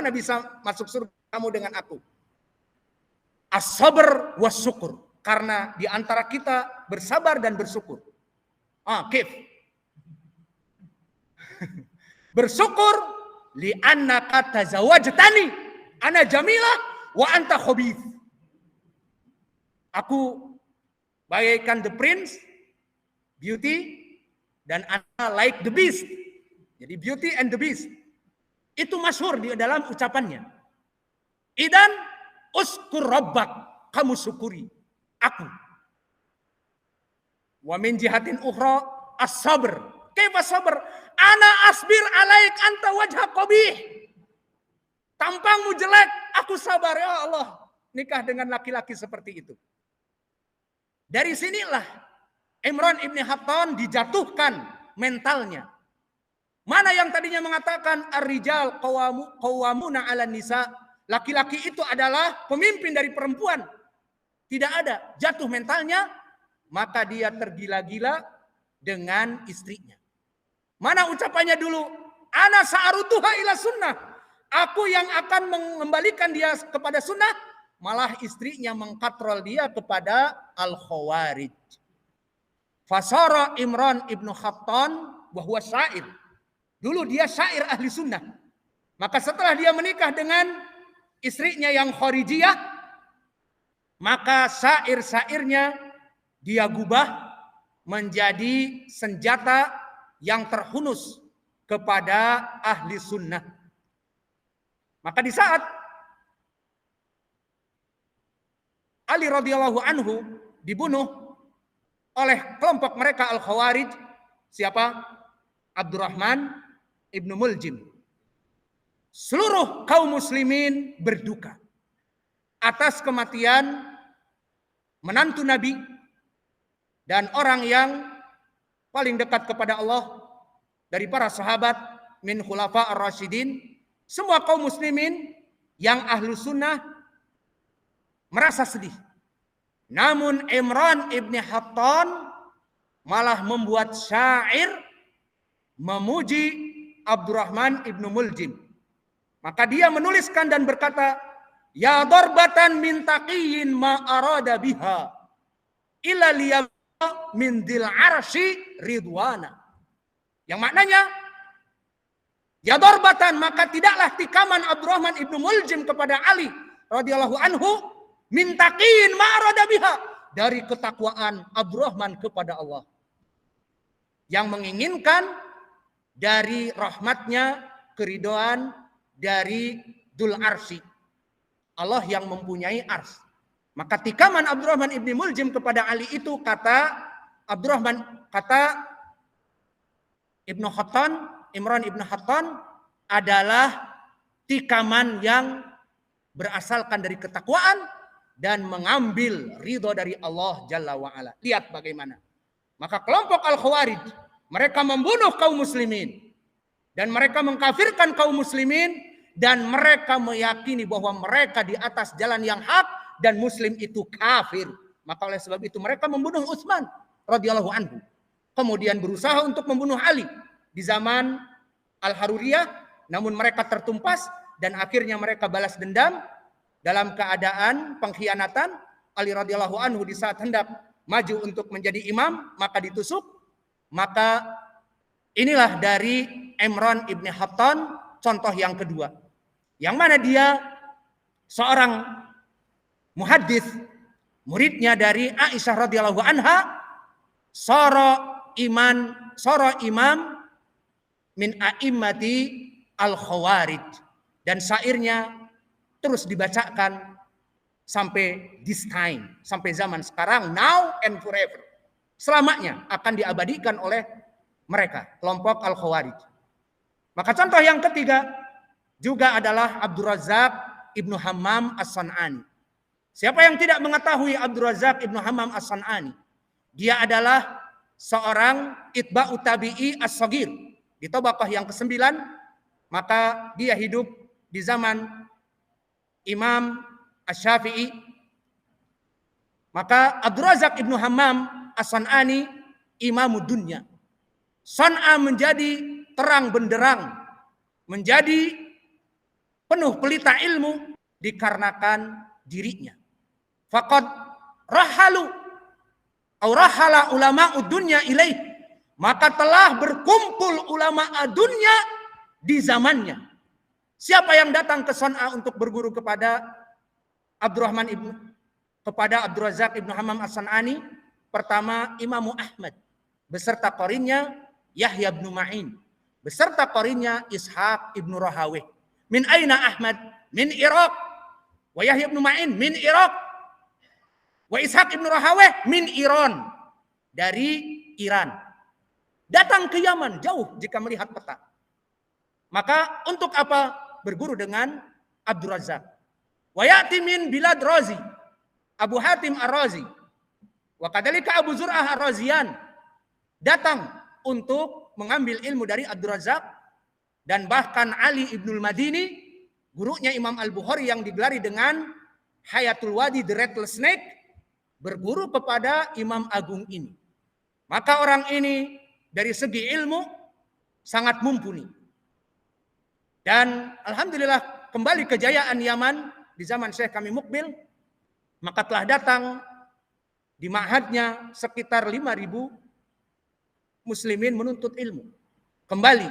Bagaimana bisa masuk surga kamu dengan aku? As-sabr was syukur. Karena di antara kita bersabar dan bersyukur. Kif. Bersyukur li'annaka tazawwajtani ana jamilah wa anta khabith. Aku bagaikan the prince, beauty, dan ana like the beast. Jadi beauty and the beast. Itu masyhur di dalam ucapannya. Idan uskur rabbak, kamu syukuri aku. Wa min jihatin ukhra as-sabr. Kaifa sabr? Ana asbir alaik anta wajha qabih. Tampangmu jelek, aku sabar ya Allah. Nikah dengan laki-laki seperti itu. Dari sinilah Imran ibn Hattan dijatuhkan mentalnya. Mana yang tadinya mengatakan ar-rijal qawwamuna 'alan nisa, laki-laki itu adalah pemimpin dari perempuan. Tidak ada, jatuh mentalnya, maka dia tergila-gila dengan istrinya. Mana ucapannya dulu? Ana sa'arutuha ila sunnah. Aku yang akan mengembalikan dia kepada sunnah, malah istrinya mengkatrol dia kepada al-khawarij. Fasara Imran ibn Hattan bahwa syair. Dulu dia syair ahli sunnah. Maka setelah dia menikah dengan istrinya yang kharijiyah, maka syair-syairnya dia gubah menjadi senjata yang terhunus kepada ahli sunnah. Maka di saat Ali radhiyallahu anhu dibunuh oleh kelompok mereka Al-Khawarij, siapa? Abdurrahman ibnu Muljim. Seluruh kaum muslimin berduka atas kematian menantu Nabi dan orang yang paling dekat kepada Allah dari para sahabat min khulafa ar-rasyidin. Semua kaum muslimin yang ahlu sunnah merasa sedih. Namun Imran ibn Hattan malah membuat syair memuji Abdurrahman ibnu Muljim. Maka dia menuliskan dan berkata, ya darbatan min taqiyin ma arada biha illa liyabqa min dil arsy ridwana. Yang maknanya, ya darbatan, maka tidaklah tikaman Abdurrahman ibnu Muljim kepada Ali radhiyallahu anhu min taqiyin ma arada biha, dari ketakwaan Abdurrahman kepada Allah, yang menginginkan dari rahmatnya keridhaan dari Dzul Arsy, Allah yang mempunyai ars. Maka tikaman Abdurrahman ibn Muljim kepada Ali itu, kata Abdurrahman, kata Ibnu Hattan, Imran ibn Hattan, adalah tikaman yang berasalkan dari ketakwaan dan mengambil ridho dari Allah Jalla wa'ala. Lihat bagaimana. Maka kelompok Al-Khawarij, mereka membunuh kaum muslimin dan mereka mengkafirkan kaum muslimin, dan mereka meyakini bahwa mereka di atas jalan yang hak dan muslim itu kafir. Maka oleh sebab itu mereka membunuh Utsman radhiyallahu anhu. Kemudian berusaha untuk membunuh Ali di zaman Al-Haruriyah, namun mereka tertumpas dan akhirnya mereka balas dendam dalam keadaan pengkhianatan. Ali radhiyallahu anhu di saat hendak maju untuk menjadi imam, maka ditusuk. Maka inilah dari Imran ibn Hattan contoh yang kedua, yang mana dia seorang muhaddits, muridnya dari Aisyah radhiyallahu anha, sara imam min a'immati al-khawarij, dan syairnya terus dibacakan sampai this time, sampai zaman sekarang, now and forever. Selamanya akan diabadikan oleh mereka, kelompok Al-Khawarij. Maka contoh yang ketiga juga adalah Abdul Razzaq ibnu Hammam as-San'ani. Siapa yang tidak mengetahui Abdul Razzaq ibnu Hammam as-San'ani? Dia adalah seorang itba'ut tabi'i as-saghir di tabaqah yang ke-9. Maka dia hidup di zaman Imam Asy-Syafi'i. Maka Abdul Razzaq ibnu Hammam as-San'ani imamud dunya. San'a menjadi terang benderang, menjadi penuh pelita ilmu dikarenakan dirinya. Faqad rahalu au rahala ulama dunya ilaih, maka telah berkumpul ulama dunya di zamannya. Siapa yang datang ke Son'a untuk berguru kepada Abdur Razak ibnu Hammam As-San'ani? Pertama, Imam Ahmad beserta qarinnya Yahya ibnu Ma'in beserta qarinnya Ishaq ibnu Rahawih. Min aina Ahmad? Min Iraq. Wa Yahya ibnu Ma'in min Iraq. Wa Ishaq ibnu Rahawih min Iran. Dari Iran. Datang ke Yaman jauh jika melihat peta. Maka untuk apa berguru dengan Abdur Razak? Wa ya'ti min bilad Razi, Abu Hatim Ar-Razi. Wa kadzalika Abu Zur'ah Ar-Razian datang untuk mengambil ilmu dari Abdur Razak, dan bahkan Ali Ibnul Madini, gurunya Imam Al-Bukhari yang digelari dengan Hayatul Wadi the Rattlesnake, berguru kepada Imam Agung ini. Maka orang ini dari segi ilmu sangat mumpuni. Dan alhamdulillah kembali kejayaan Yaman di zaman Syekh kami Mukbil, maka telah datang di ma'hadnya sekitar 5.000 muslimin menuntut ilmu. Kembali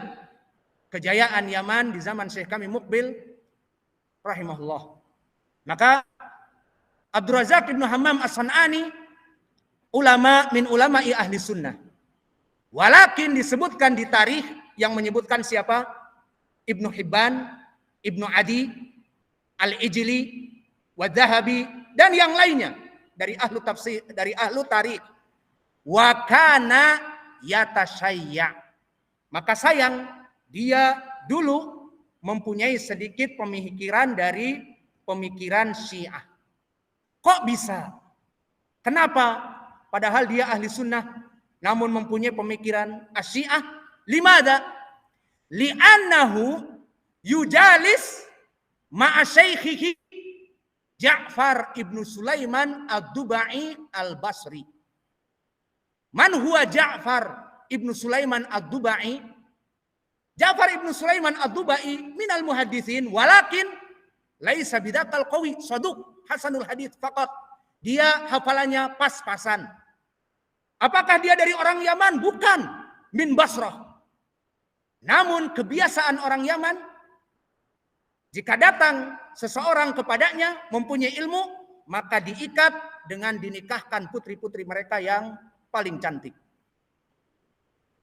kejayaan Yaman di zaman Syekh kami Mukbil rahimahullah. Maka Abdur Razak ibnu Hammam As-San'ani ulama min ulama'i ahli sunnah. Walakin disebutkan di tarikh yang menyebutkan siapa? Ibnu Hibban, Ibnu Adi, Al-Ijli, Wadzahabi, dan yang lainnya dari ahlu tafsir, dari ahlu tarikh. Wa kana yatashayya. Maka sayang dia dulu mempunyai sedikit pemikiran dari pemikiran Syiah. Kok bisa? Kenapa? Padahal dia ahli sunnah namun mempunyai pemikiran Syiah. Limada? Li'annahu yujalis ma'a syaikhihi Ja'far ibnu Sulaiman ad-Dubai al-Basri. Man huwa Ja'far ibnu Sulaiman ad-Dubai? Ja'far ibnu Sulaiman ad-Dubai minal muhaddithin, walakin laisa bidakal qawi, saduq hasanul hadits faqat. Dia hafalannya pas-pasan. Apakah dia dari orang Yaman? Bukan, min Basrah. Namun kebiasaan orang Yaman, jika datang seseorang kepadanya mempunyai ilmu, maka diikat dengan dinikahkan putri-putri mereka yang paling cantik.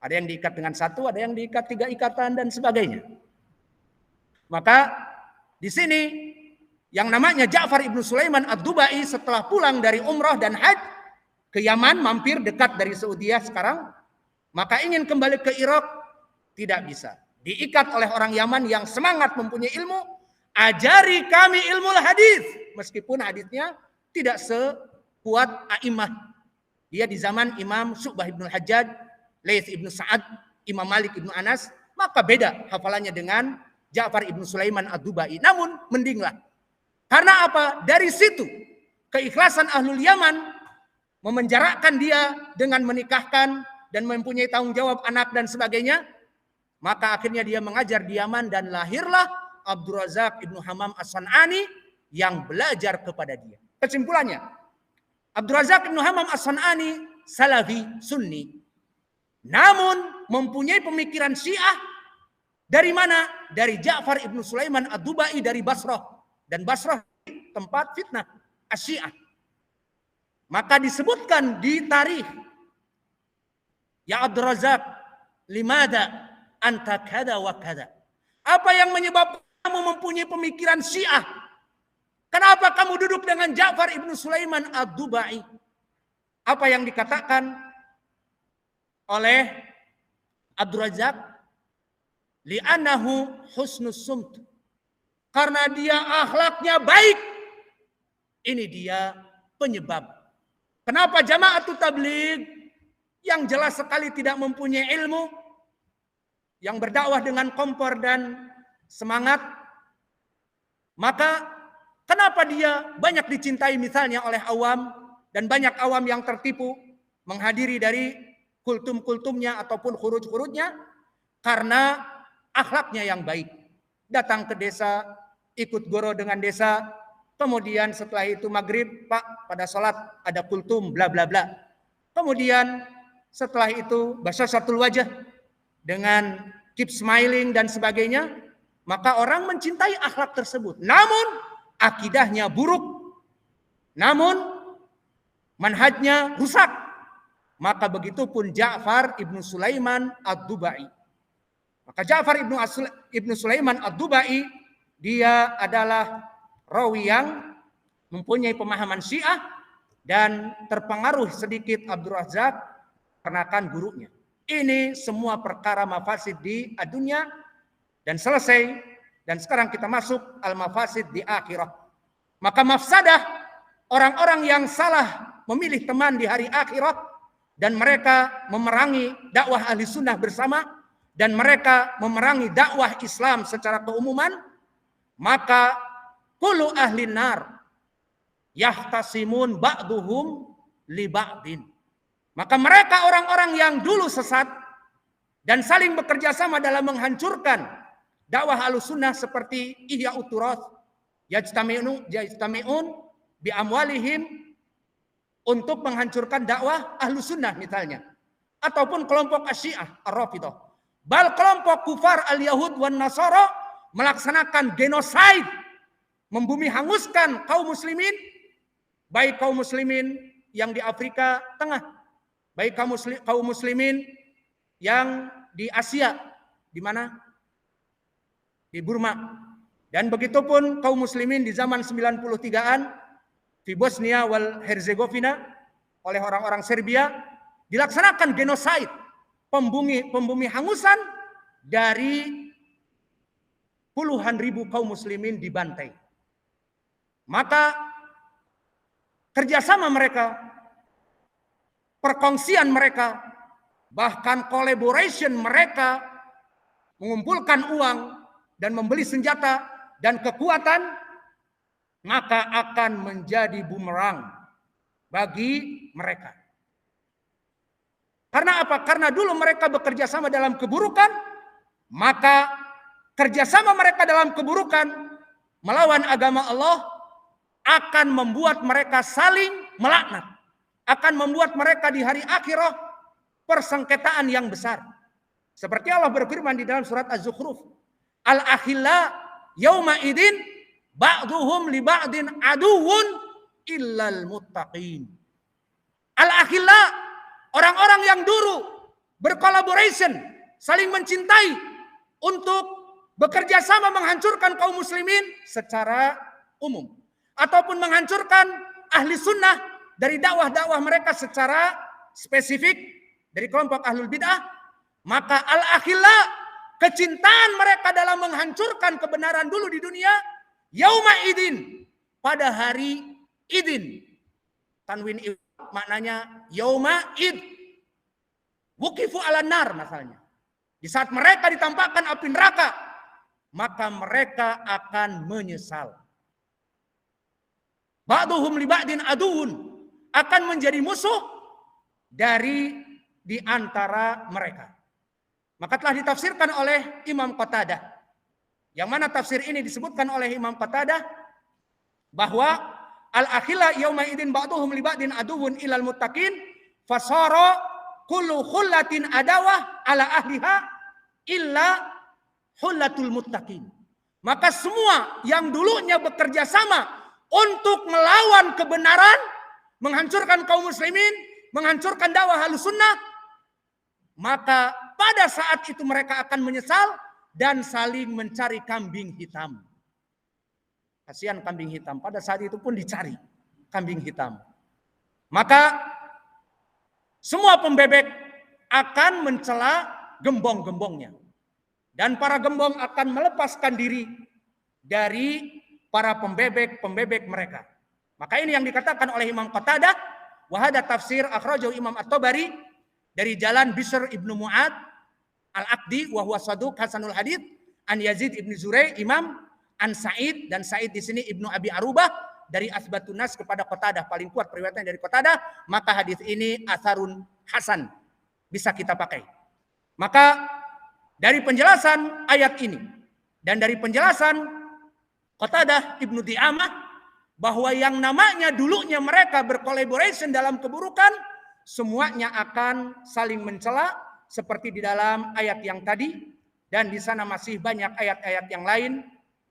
Ada yang diikat dengan 1, ada yang diikat 3 ikatan dan sebagainya. Maka di sini yang namanya Ja'far ibnu Sulaiman ad-Dubai setelah pulang dari umrah dan haji ke Yaman, mampir dekat dari Saudi sekarang, maka ingin kembali ke Irak, tidak bisa. Diikat oleh orang Yaman yang semangat mempunyai ilmu, ajari kami ilmu hadis, meskipun hadisnya tidak sekuat a'imah. Dia di zaman Imam Syu'bah ibnu Hajjaj, Laits ibnu Sa'ad, Imam Malik ibnu Anas, maka beda hafalannya dengan Ja'far ibnu Sulaiman ad-Dubai. Namun mendinglah. Karena apa? Dari situ keikhlasan ahlul Yaman memenjarakan dia dengan menikahkan dan mempunyai tanggung jawab anak dan sebagainya. Maka akhirnya dia mengajar di Yaman dan lahirlah Abdur Razak ibnu Hammam As-San'ani yang belajar kepada dia. Kesimpulannya, Abdur Razak ibnu Hammam As-San'ani Salafi Sunni. Namun mempunyai pemikiran Syiah dari mana? Dari Ja'far ibnu Sulaiman ad-Dubai dari Basrah. Dan Basrah tempat fitnah Syiah. Maka disebutkan di tarikh, ya Abdur Razak, limada anta kada wa kada. Apa yang menyebabkan kamu mempunyai pemikiran Syiah? Kenapa kamu duduk dengan Ja'far ibnu Sulaiman ad-Dubai? Apa yang dikatakan oleh Abdur Razak? Li'annahu husnus sumt. Karena dia akhlaknya baik. Ini dia penyebab. Kenapa Jama'atut Tabligh yang jelas sekali tidak mempunyai ilmu, yang berdakwah dengan kompor dan semangat, maka kenapa dia banyak dicintai misalnya oleh awam, dan banyak awam yang tertipu menghadiri dari kultum-kultumnya ataupun khuruj-khurujnya? Karena akhlaknya yang baik. Datang ke desa ikut goro dengan desa. Kemudian setelah itu maghrib, Pak, pada sholat ada kultum, bla bla bla. Kemudian setelah itu basyasatul wajah dengan keep smiling dan sebagainya, maka orang mencintai akhlak tersebut. Namun akidahnya buruk, namun manhajnya rusak. Maka begitu pun Ja'far ibnu Sulaiman ad-Dubai. Maka Ja'far ibnu Sulaiman ad-Dubai, dia adalah rawi yang mempunyai pemahaman Syiah dan terpengaruh sedikit Abdul Razak karena kan gurunya. Ini semua perkara mafasid di dunia dan selesai. Dan sekarang kita masuk al-mafasid di akhirat. Maka mafsadah orang-orang yang salah memilih teman di hari akhirat dan mereka memerangi dakwah ahli sunnah bersama dan mereka memerangi dakwah Islam secara keumuman, maka kullu ahli nar yahtasimun ba'duhum li ba'din. Maka mereka orang-orang yang dulu sesat dan saling bekerja sama dalam menghancurkan dakwah Ahlussunnah seperti Ihya Uturas, yajtami'un bi amwalihim untuk menghancurkan dakwah Ahlussunnah misalnya, ataupun kelompok Asyiah Ar-Rafidhah, bal kelompok kufar al-Yahud wan Nasara melaksanakan genosid, membumi hanguskan kaum muslimin, baik kaum muslimin yang di Afrika Tengah, baik kaum muslimin yang di Asia, di mana? Di Burma. Dan begitu pun kaum muslimin di zaman 93-an di Bosnia wal Herzegovina oleh orang-orang Serbia dilaksanakan genosid, pembumi hangusan, dari puluhan ribu kaum muslimin dibantai. Maka kerjasama mereka, perkongsian mereka, bahkan collaboration mereka, mengumpulkan uang dan membeli senjata dan kekuatan, maka akan menjadi bumerang bagi mereka. Karena apa? Karena dulu mereka bekerja sama dalam keburukan, maka kerjasama mereka dalam keburukan melawan agama Allah akan membuat mereka saling melaknat, akan membuat mereka di hari akhirat persengketaan yang besar. Seperti Allah berfirman di dalam surat Az-Zukhruf, al-akhilla yauma idin ba'duhum li ba'din aduwwun illal muttaqin. Al-akhilla, orang-orang yang dulu berkolaborasi, saling mencintai untuk bekerja sama menghancurkan kaum muslimin secara umum, ataupun menghancurkan ahli sunnah dari dakwah-dakwah mereka secara spesifik dari kelompok ahlul bid'ah, maka al-akhilla, kecintaan mereka dalam menghancurkan kebenaran dulu di dunia, yauma idin, pada hari idin, tanwin maknanya yauma id, wukifu ala nar misalnya, di saat mereka ditampakkan api neraka, maka mereka akan menyesal. Ba'duhum li ba'din aduun, akan menjadi musuh dari di antara mereka. Maka telah ditafsirkan oleh Imam Qatadah, yang mana tafsir ini disebutkan oleh Imam Qatadah bahwa al-akhilla yauma idin ba'duhum li ba'din aduun ilal muttaqin fasara kullu khullatin adawah ala ahliha illa hullatul muttaqin. Maka semua yang dulunya bekerja sama untuk melawan kebenaran, menghancurkan kaum muslimin, menghancurkan dakwah Ahlussunnah, maka pada saat itu mereka akan menyesal dan saling mencari kambing hitam. Kasihan kambing hitam, pada saat itu pun dicari kambing hitam. Maka semua pembebek akan mencela gembong-gembongnya. Dan para gembong akan melepaskan diri dari para pembebek-pembebek mereka. Maka ini yang dikatakan oleh Imam Qatadah, wa hada tafsir akhrajahu Imam At-Tabari dari jalan Bishr ibnu Mu'ad al-Aqdi wa huwa saduq hasanul hadits an Yazid ibnu Zurai Imam an Sa'id, dan Sa'id di sini Ibnu Abi Arubah dari Asbatun Nas kepada Qatadah, paling kuat periwayatan dari Qatadah, maka hadis ini asarun hasan, bisa kita pakai. Maka dari penjelasan ayat ini dan dari penjelasan Qatadah Ibnu Di'amah bahwa yang namanya dulunya mereka berkolaborasi dalam keburukan, semuanya akan saling mencela seperti di dalam ayat yang tadi, dan di sana masih banyak ayat-ayat yang lain,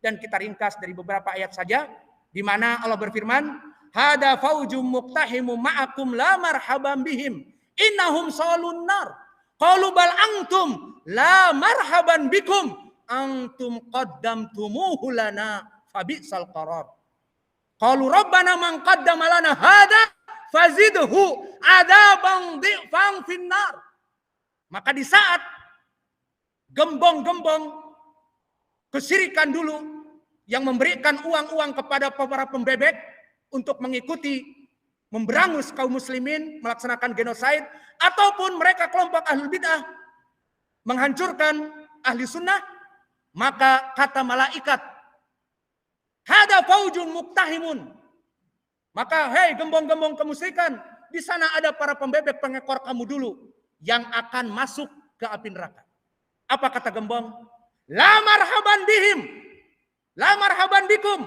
dan kita ringkas dari beberapa ayat saja, di mana Allah berfirman, hada faujum muqtahimu ma'akum la marhaban bihim innahum salun nar qalu bal antum la marhaban bikum antum qaddamtumuhu lana fabi'sal qarar qalu rabbana man qaddama lana hada fazidhu adaban dhi'fan finnar. Maka di saat gembong-gembong kesirikan dulu yang memberikan uang-uang kepada para pembebek untuk mengikuti memberangus kaum muslimin melaksanakan genosid, ataupun mereka kelompok ahli bid'ah menghancurkan ahli sunnah, maka kata malaikat, hada faujun muktahimun, maka hei gembong-gembong kemusyrikan, di sana ada para pembebek pengekor kamu dulu yang akan masuk ke api neraka. Apa kata gembong? La marhaban bihim, la marhaban bikum.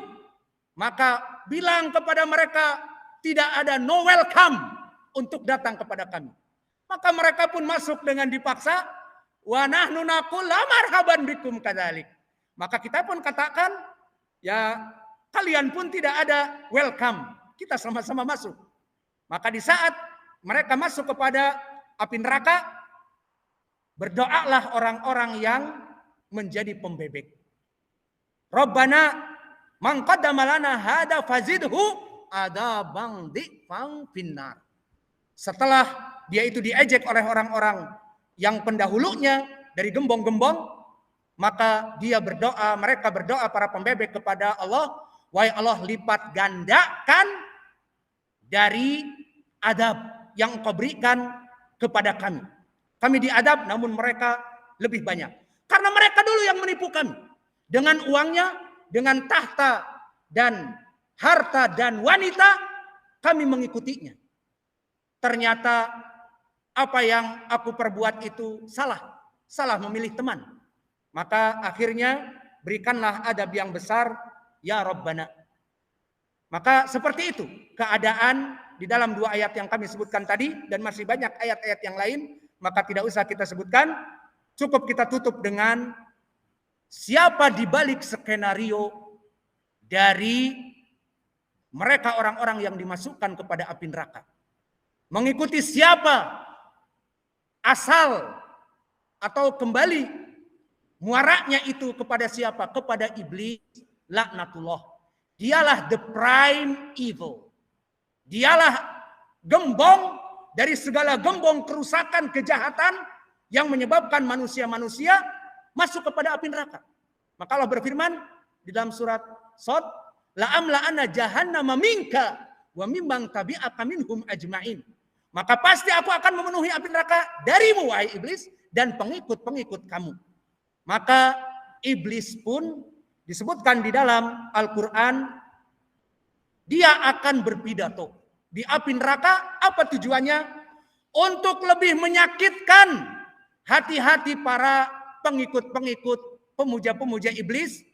Maka bilang kepada mereka, tidak ada no welcome untuk datang kepada kami. Maka mereka pun masuk dengan dipaksa. Wa nahnu naqul la marhaban bikum kadzalik. Maka kita pun katakan, ya kalian pun tidak ada welcome. Kita sama-sama masuk. Maka di saat mereka masuk kepada api neraka, berdoalah orang-orang yang menjadi pembebek. Rabbana man qaddama lana hada fazidhu adaban dhi'fan finnar. Setelah dia itu diejek oleh orang-orang yang pendahulunya dari gembong-gembong, maka dia berdoa, mereka berdoa para pembebek kepada Allah, wahai Allah, lipat gandakan dari adab yang Engkau berikan kepada kami. Kami diadab, namun mereka lebih banyak. Karena mereka dulu yang menipu kami. Dengan uangnya, dengan tahta dan harta dan wanita, kami mengikutinya. Ternyata apa yang aku perbuat itu salah. Salah memilih teman. Maka akhirnya berikanlah adab yang besar, ya Rabbana. Maka seperti itu keadaan di dalam dua ayat yang kami sebutkan tadi, dan masih banyak ayat-ayat yang lain, maka tidak usah kita sebutkan. Cukup kita tutup dengan siapa di balik skenario dari mereka orang-orang yang dimasukkan kepada api neraka. Mengikuti siapa asal atau kembali muaranya itu kepada siapa? Kepada iblis laknatullah. Dialah the prime evil. Dialah gembong dari segala gembong kerusakan, kejahatan yang menyebabkan manusia-manusia masuk kepada api neraka. Maka Allah berfirman di dalam surat Shad, la'amla'ana jahannama minka wa mimman tabi'aka minhum ajma'in. Maka pasti aku akan memenuhi api neraka darimu wahai iblis dan pengikut-pengikut kamu. Maka iblis pun disebutkan di dalam Al-Quran, dia akan berpidato di api neraka. Apa tujuannya? Untuk lebih menyakitkan hati-hati para pengikut-pengikut pemuja-pemuja iblis,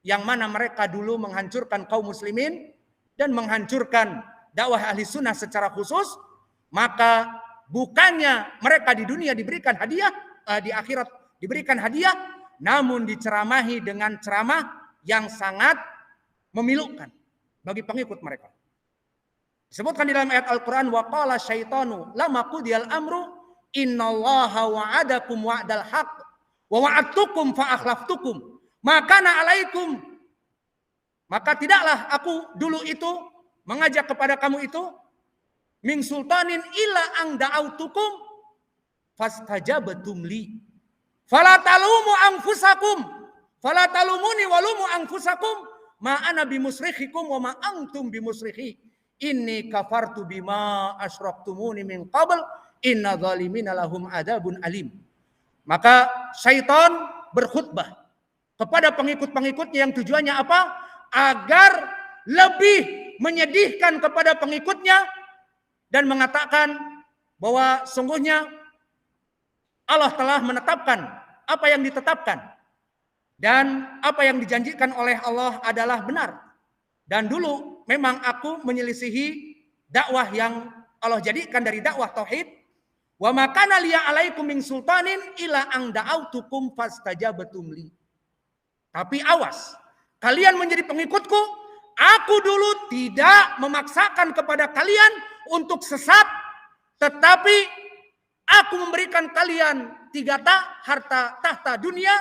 yang mana mereka dulu menghancurkan kaum muslimin dan menghancurkan dakwah ahli sunnah secara khusus. Maka bukannya mereka di dunia diberikan hadiah, di akhirat diberikan hadiah, namun diceramahi dengan ceramah yang sangat memilukan bagi pengikut mereka. Disebutkan di dalam ayat Al-Quran, wa qala syaitanu lama qudiyal amru innallaha wa'adakum wa'dal haq wa wa'adtukum fa akhlaftukum makana alaikum. Maka tidaklah aku dulu itu mengajak kepada kamu itu min sultanin illa ang da'autukum fastajabatum li fala talumu anfusakum fala talumuni walumu anfusakum ma ana bimusrikhikum wa ma antum bimusrikhi inni kafartu bima asyraktumuni min qabl inna zalimina lahum adabun alim. Maka syaitan berkhutbah kepada pengikut-pengikutnya yang tujuannya apa? Agar lebih menyedihkan kepada pengikutnya dan mengatakan bahwa sungguhnya Allah telah menetapkan apa yang ditetapkan. Dan apa yang dijanjikan oleh Allah adalah benar. Dan dulu memang aku menyelisihi dakwah yang Allah jadikan dari dakwah tauhid. Wa makana liya alaikum min sultanin ila ang da'autukum fastajabatum li. Tapi awas, kalian menjadi pengikutku, aku dulu tidak memaksakan kepada kalian untuk sesat, tetapi aku memberikan kalian 3 harta tahta dunia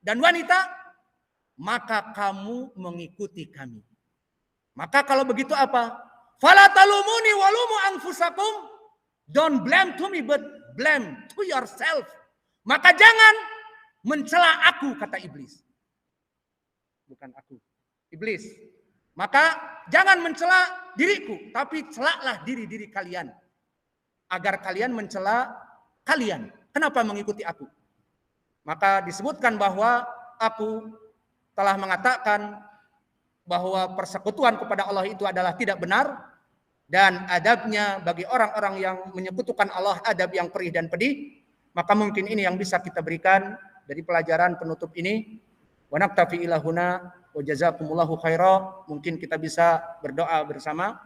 dan wanita, maka kamu mengikuti kami. Maka kalau begitu apa? Fala talumuni walumu anfusakum. Don't blame to me but blame to yourself. Maka jangan mencela aku, kata iblis. Bukan aku, iblis. Maka jangan mencela diriku, tapi celaklah diri-diri kalian. Agar kalian mencela kalian. Kenapa mengikuti aku? Maka disebutkan bahwa aku telah mengatakan bahwa persekutuan kepada Allah itu adalah tidak benar. Dan adabnya bagi orang-orang yang menyekutukan Allah, adab yang perih dan pedih. Maka mungkin ini yang bisa kita berikan dari pelajaran penutup ini. Wa naktafi ila huna wa jazakumullahu khaira. Mungkin kita bisa berdoa bersama.